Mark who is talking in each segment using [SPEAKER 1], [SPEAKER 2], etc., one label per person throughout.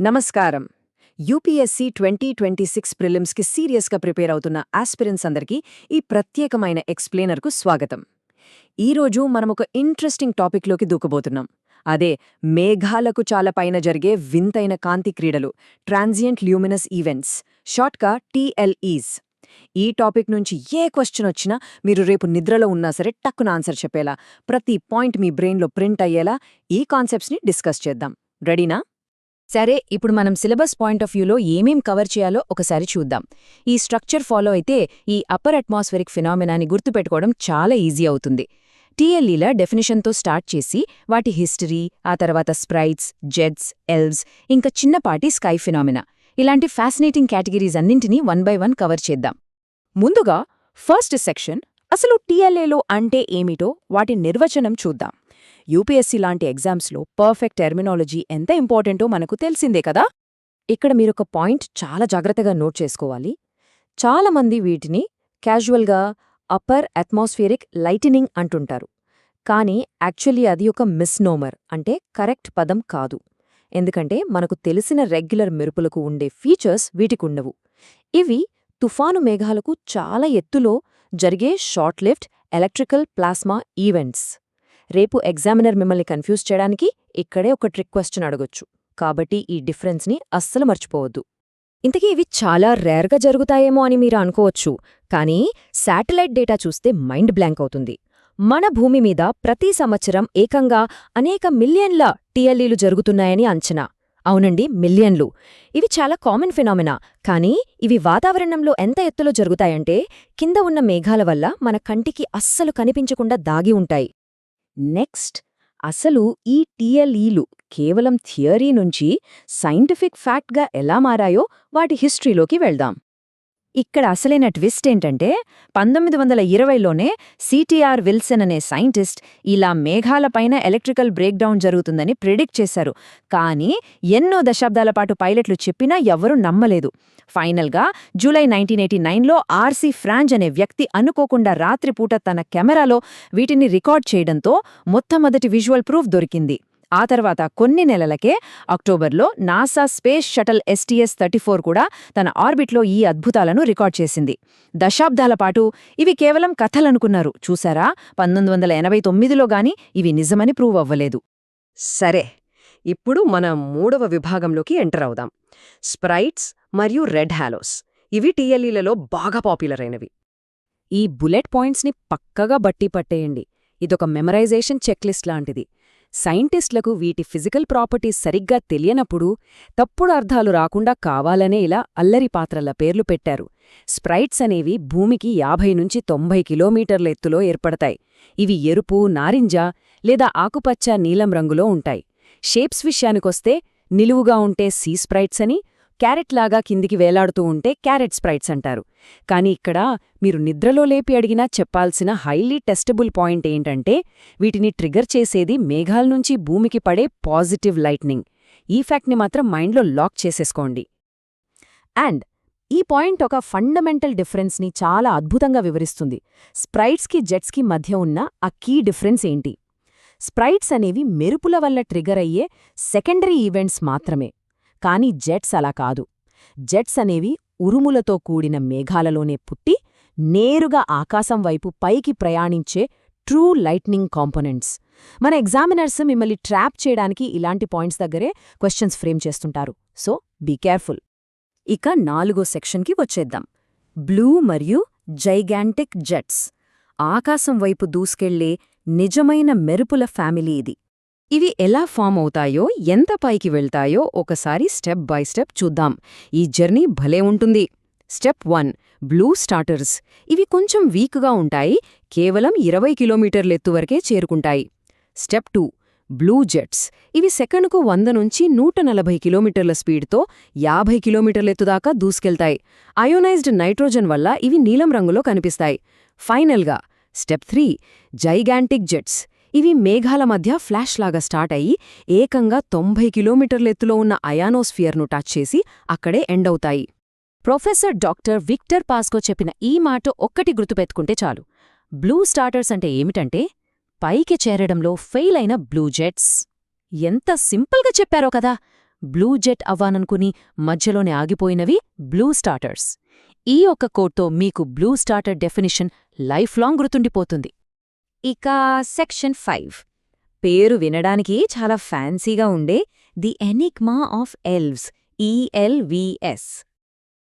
[SPEAKER 1] నమస్కారం. యూపీఎస్సీ 2026 ప్రిలిమ్స్కి సీరియస్గా ప్రిపేర్ అవుతున్న ఆస్పిరెంట్స్ అందరికీ ఈ ప్రత్యేకమైన ఎక్స్ప్లెయినర్కు స్వాగతం. ఈరోజు మనమొక ఇంట్రెస్టింగ్ టాపిక్లోకి దూకబోతున్నాం. అదే మేఘాలకు చాలా పైన జరిగే వింతైన కాంతి క్రీడలు, ట్రాన్సియంట్ ల్యూమినస్ ఈవెంట్స్, షార్ట్గా TLEs. ఈ టాపిక్ నుంచి ఏ క్వశ్చన్ వచ్చినా మీరు రేపు నిద్రలో ఉన్నా సరే టక్కున ఆన్సర్ చెప్పేలా, ప్రతి పాయింట్ మీ బ్రెయిన్లో ప్రింట్ అయ్యేలా ఈ కాన్సెప్ట్స్ని డిస్కస్ చేద్దాం. రెడీనా?
[SPEAKER 2] సరే, ఇప్పుడు మనం సిలబస్ పాయింట్ ఆఫ్ వ్యూలో ఏమేం కవర్ చేయాలో ఒకసారి చూద్దాం. ఈ స్ట్రక్చర్ ఫాలో అయితే ఈ అప్పర్ అట్మాస్ఫెరిక్ ఫినామినాని గుర్తుపెట్టుకోవడం చాలా ఈజీ అవుతుంది. TLEల డెఫినిషన్తో స్టార్ట్ చేసి వాటి హిస్టరీ, ఆ తర్వాత స్ప్రైట్స్, జెట్స్, ఎల్వ్స్, ఇంకా చిన్నపాటి స్కై ఫినామినా, ఇలాంటి ఫ్యాసినేటింగ్ కేటగిరీస్ అన్నింటినీ 1 by 1 కవర్ చేద్దాం.
[SPEAKER 1] ముందుగా ఫస్ట్ సెక్షన్, అసలు TLEలో అంటే ఏమిటో వాటి నిర్వచనం చూద్దాం. యూపీఎస్సీ లాంటి ఎగ్జామ్స్లో పర్ఫెక్ట్ టెర్మినాలజీ ఎంత ఇంపార్టెంటో మనకు తెలిసిందే కదా.
[SPEAKER 2] ఇక్కడ మీరొక పాయింట్ చాలా జాగ్రత్తగా నోట్ చేసుకోవాలి. చాలామంది వీటిని క్యాజువల్గా అప్పర్ అట్మాస్ఫియరిక్ లైటనింగ్ అంటుంటారు. కానీ యాక్చువల్లీ అది ఒక మిస్నోమర్, అంటే కరెక్ట్ పదం కాదు. ఎందుకంటే మనకు తెలిసిన రెగ్యులర్ మెరుపులకు ఉండే ఫీచర్స్ వీటికుండవు. ఇవి తుఫాను మేఘాలకు చాలా ఎత్తులో జరిగే short lift electrical plasma events. రేపు ఎగ్జామినర్ మిమ్మల్ని కన్ఫ్యూజ్ చేయడానికి ఇక్కడే ఒక ట్రిక్ క్వశ్చన్ అడగొచ్చు. కాబట్టి ఈ డిఫరెన్స్ని అస్సలు మర్చిపోవద్దు.
[SPEAKER 1] ఇంతకీ ఇవి చాలా రేర్గా జరుగుతాయేమో అని మీరు అనుకోవచ్చు, కానీ శాటిలైట్ డేటా చూస్తే మైండ్ బ్లాంక్ అవుతుంది. మన భూమి మీద ప్రతి సంవత్సరం ఏకంగా అనేక మిలియన్ల TLEలు జరుగుతున్నాయని అంచనా. అవునండి, మిలియన్లు. ఇవి చాలా కామన్ ఫినామినా, కానీ ఇవి వాతావరణంలో ఎంత ఎత్తులో జరుగుతాయంటే కింద ఉన్న మేఘాల వల్ల మన కంటికి అస్సలు కనిపించకుండా దాగి ఉంటాయి. నెక్స్ట్, అసలు ఈ TLEలు కేవలం థియరీ నుంచి సైంటిఫిక్ ఫ్యాక్ట్గా ఎలా మారాయో వాటి హిస్టరీలోకి వెళ్దాం. ఇక్కడ అసలైన ట్విస్ట్ ఏంటంటే 1920లోనే CTR విల్సన్ అనే సైంటిస్ట్ ఇలా మేఘాలపైన ఎలక్ట్రికల్ బ్రేక్డౌన్ జరుగుతుందని ప్రిడిక్ట్ చేశారు. కానీ ఎన్నో దశాబ్దాల పాటు పైలట్లు చెప్పినా ఎవ్వరూ నమ్మలేదు. ఫైనల్గా జూలై 1989లో RC ఫ్రాంజ్ అనే వ్యక్తి అనుకోకుండా రాత్రిపూట తన కెమెరాలో వీటిని రికార్డ్ చేయడంతో మొట్టమొదటి విజువల్ ప్రూఫ్ దొరికింది. ఆ తర్వాత కొన్ని నెలలకే అక్టోబర్లో నాసా స్పేస్ షటల్ STS-34 కూడా తన ఆర్బిట్లో ఈ అద్భుతాలను రికార్డ్ చేసింది. దశాబ్దాల పాటు ఇవి కేవలం కథలనుకున్నారు. చూసారా, 1989లో గాని ఇవి నిజమని ప్రూవ్ అవ్వలేదు.
[SPEAKER 2] సరే, ఇప్పుడు మనం మూడవ విభాగంలోకి ఎంటర్ అవుదాం. స్ప్రైట్స్ మరియు రెడ్ హాలోస్. ఇవి TLEలలో బాగా పాపులర్ అయినవి.
[SPEAKER 1] ఈ బుల్లెట్ పాయింట్స్ని పక్కగా బట్టి పట్టేయండి. ఇదొక మెమరైజేషన్ చెక్లిస్ట్ లాంటిది. సైంటిస్టులకు వీటి ఫిజికల్ ప్రాపర్టీస్ సరిగ్గా తెలియనప్పుడు తప్పుడు అర్థాలు రాకుండా కావాలనే ఇలా అల్లరి పాత్రల పేర్లు పెట్టారు. స్ప్రైట్స్ అనేవి భూమికి 50 నుంచి 90 కిలోమీటర్ల ఎత్తులో ఏర్పడతాయి. ఇవి ఎరుపు, నారింజ లేదా ఆకుపచ్చ, నీలం రంగులో ఉంటాయి. షేప్స్ విషయానికొస్తే నిలువుగా ఉంటే సీ స్ప్రైట్స్ అని, క్యారెట్లాగా కిందికి వేలాడుతూ ఉంటే క్యారెట్ స్ప్రైట్స్ అంటారు. కానీ ఇక్కడ మీరు నిద్రలో లేపి అడిగినా చెప్పాల్సిన హైలీ టెస్టబుల్ పాయింట్ ఏంటంటే వీటిని ట్రిగర్ చేసేది మేఘాల్నుంచి భూమికి పడే పాజిటివ్ లైట్నింగ్. ఈ ఫ్యాక్ట్ని మాత్రం మైండ్లో లాక్ చేసేసుకోండి. అండ్ ఈ పాయింట్ ఒక ఫండమెంటల్ డిఫరెన్స్ని చాలా అద్భుతంగా వివరిస్తుంది. స్ప్రైట్స్కి జెట్స్కి మధ్య ఉన్న ఆ కీ డిఫరెన్స్ ఏంటి? స్ప్రైట్స్ అనేవి మెరుపుల వల్ల ట్రిగర్ అయ్యే సెకండరీ ఈవెంట్స్ మాత్రమే. కానీ జెట్స్ అలా కాదు. జెట్స్ అనేవి ఉరుములతో కూడిన మేఘాలలోనే పుట్టి నేరుగా ఆకాశం వైపు పైకి ప్రయాణించే ట్రూ లైట్నింగ్ కాంపోనెంట్స్. మన ఎగ్జామినర్స్ మిమ్మల్ని ట్రాప్ చేయడానికి ఇలాంటి పాయింట్స్ దగ్గరే క్వశ్చన్స్ ఫ్రేమ్ చేస్తుంటారు. So be careful. ఇక 4వ సెక్షన్కి వచ్చేద్దాం. బ్లూ మరియు జైగాంటిక్ జెట్స్. ఆకాశం వైపు దూసుకెళ్లే నిజమైన మెరుపుల ఫ్యామిలీ ఇది. ఇవి ఎలా ఫామ్ అవుతాయో, ఎంత పైకి వెళ్తాయో ఒకసారి స్టెప్ బై స్టెప్ చూద్దాం. ఈ జర్నీ భలే ఉంటుంది. Step 1, blue starters. ఇవి కొంచెం వీక్గా ఉంటాయి, కేవలం 20 కిలోమీటర్ల ఎత్తు వరకే చేరుకుంటాయి. Step 2, blue jets. ఇవి సెకనుకు 100 నుంచి 140 కిలోమీటర్ల స్పీడ్తో 50 కిలోమీటర్ల ఎత్తుదాకా దూసుకెళ్తాయి. అయోనైజ్డ్ నైట్రోజన్ వల్ల ఇవి నీలం రంగులో కనిపిస్తాయి. ఫైనల్గా స్టెప్ 3, జైగాంటిక్ జెట్స్. ఇవి మేఘాల మధ్య ఫ్లాష్ లాగా స్టార్ట్ అయ్యి ఏకంగా 90 కిలోమీటర్ల ఎత్తులో ఉన్న అయానోస్ఫియర్ను టచ్ చేసి అక్కడే ఎండ్ అవుతాయి. ప్రొఫెసర్ డాక్టర్ విక్టర్ పాస్కో చెప్పిన ఈ మాట ఒక్కటి గుర్తుపెట్టుకుంటే చాలు. బ్లూ స్టార్టర్స్ అంటే ఏమిటంటే పైకి చేరడంలో ఫెయిల్ అయిన బ్లూ జెట్స్. ఎంత సింపుల్గా చెప్పారో కదా. బ్లూ జెట్ అవ్వాననుకుని మధ్యలోనే ఆగిపోయినవి బ్లూ స్టార్టర్స్. ఈ ఒక్క కోట్తో మీకు blue starter definition lifelong గుర్తుండిపోతుంది.
[SPEAKER 2] ఇక సెక్షన్ 5 పేరు వినడానికి చాలా ఫ్యాన్సీగా ఉండే the enigma of elves, ELVS.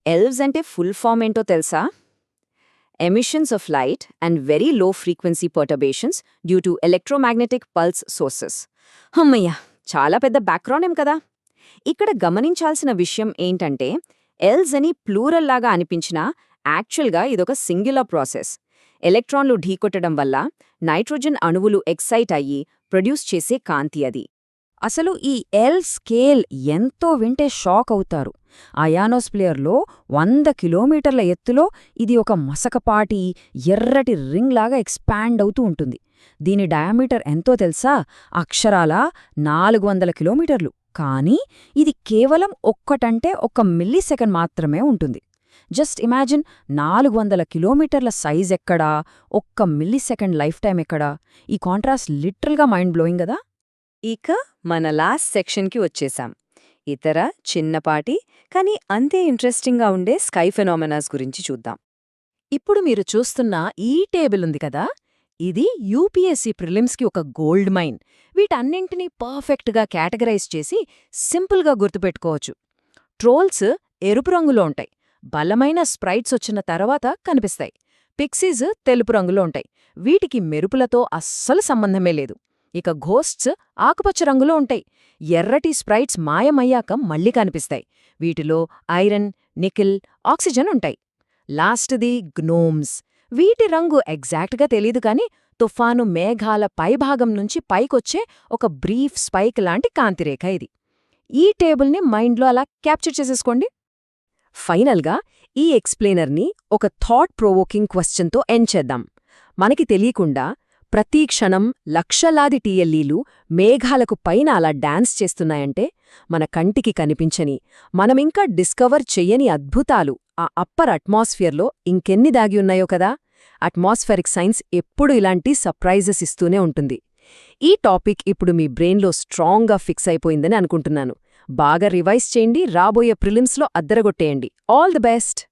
[SPEAKER 2] Elves అంటే ఫుల్ ఫామ్ ఏంటో తెలుసా? Emissions of light and very low frequency perturbations due to electromagnetic pulse sources. హమ్మయ్య, చాలా పెద్ద బ్యాక్గ్రౌండ్ ఏం కదా. ఇక్కడ గమనించాల్సిన విషయం ఏంటంటే ఎల్వ్స్ అని ప్లూరల్ లాగా అనిపించినా యాక్చువల్గా ఇదొక సింగులర్ ప్రాసెస్. ఎలక్ట్రాన్లు ఢీకొట్టడం వల్ల నైట్రోజన్ అణువులు ఎక్సైట్ అయ్యి ప్రొడ్యూస్ చేసే కాంతి అది. అసలు ఈ ఎల్ స్కేల్ ఎంతో వింటే షాక్ అవుతారు. అయానోస్పియర్లో 100 కిలోమీటర్ల ఎత్తులో ఇది ఒక మసకపాటి ఎర్రటి రింగ్ లాగా ఎక్స్పాండ్ అవుతూ ఉంటుంది. దీని డయామీటర్ ఎంతో తెలుసా? అక్షరాల 400 కిలోమీటర్లు. కానీ ఇది కేవలం 1 మిల్లీసెకండ్ మాత్రమే ఉంటుంది. జస్ట్ ఇమాజిన్ 400 కిలోమీటర్ల సైజ్ ఎక్కడా, 1 మిల్లీసెకండ్ లైఫ్ టైం ఎక్కడా? ఈ కాంట్రాస్ట్ లిటరల్గా మైండ్ బ్లోయింగ్ కదా. ఇక మన లాస్ట్ సెక్షన్కి వచ్చేసాం. ఇతర చిన్నపాటి కానీ అంతే ఇంట్రెస్టింగ్గా ఉండే స్కై ఫెనామెనాస్ గురించి చూద్దాం.
[SPEAKER 1] ఇప్పుడు మీరు చూస్తున్న ఈ టేబుల్ ఉంది కదా, ఇది యూపీఎస్సీ ప్రిలిమ్స్కి ఒక గోల్డ్ మైన్. వీటన్నింటినీ పర్ఫెక్ట్గా కేటగరైజ్ చేసి సింపుల్గా గుర్తుపెట్టుకోవచ్చు. ట్రోల్స్ ఎరుపు రంగులో ఉంటాయి, బలమైన స్ప్రైట్స్ వచ్చిన తర్వాత కనిపిస్తాయి. పిక్సీస్ తెలుపు రంగులో ఉంటాయి, వీటికి మెరుపులతో అస్సలు సంబంధమే లేదు. ఇక ఘోస్ట్స్ ఆకుపచ్చ రంగులో ఉంటాయి, ఎర్రటి స్ప్రైట్స్ మాయమయ్యాక మళ్ళీ కనిపిస్తాయి. వీటిలో ఐరన్, నికిల్, ఆక్సిజన్ ఉంటాయి. లాస్ట్ది గ్నోమ్స్. వీటి రంగు ఎగ్జాక్ట్గా తెలీదు కానీ తుఫాను మేఘాల పైభాగం నుంచి పైకొచ్చే ఒక బ్రీఫ్ స్పైక్ లాంటి కాంతిరేఖ ఇది. ఈ టేబుల్ని మైండ్లో అలా క్యాప్చర్ చేసేసుకోండి. ఫైనల్గా ఈ ఎక్స్ప్లెయినర్ని ఒక థాట్ ప్రొవోకింగ్ క్వశ్చన్తో ఎండ్ చేద్దాం. మనకి తెలియకుండా ప్రతి క్షణం లక్షలాది టీఎల్ఈలు మేఘాలకు పైన అలా డాన్స్ చేస్తున్నాయంటే మన కంటికి కనిపించని, మనమింకా డిస్కవర్ చెయ్యని అద్భుతాలు ఆ అప్పర్ అట్మాస్ఫియర్లో ఇంకెన్ని దాగి ఉన్నాయో కదా. అట్మాస్ఫెరిక్ సైన్స్ ఎప్పుడు ఇలాంటి సర్ప్రైజెస్ ఇస్తూనే ఉంటుంది. ఈ టాపిక్ ఇప్పుడు మీ బ్రెయిన్లో స్ట్రాంగ్గా ఫిక్స్ అయిపోయిందని అనుకుంటున్నాను. బాగా రివైజ్ చేయండి, రాబోయే ప్రిలిమ్స్లో అద్దరగొట్టేయండి. All the best.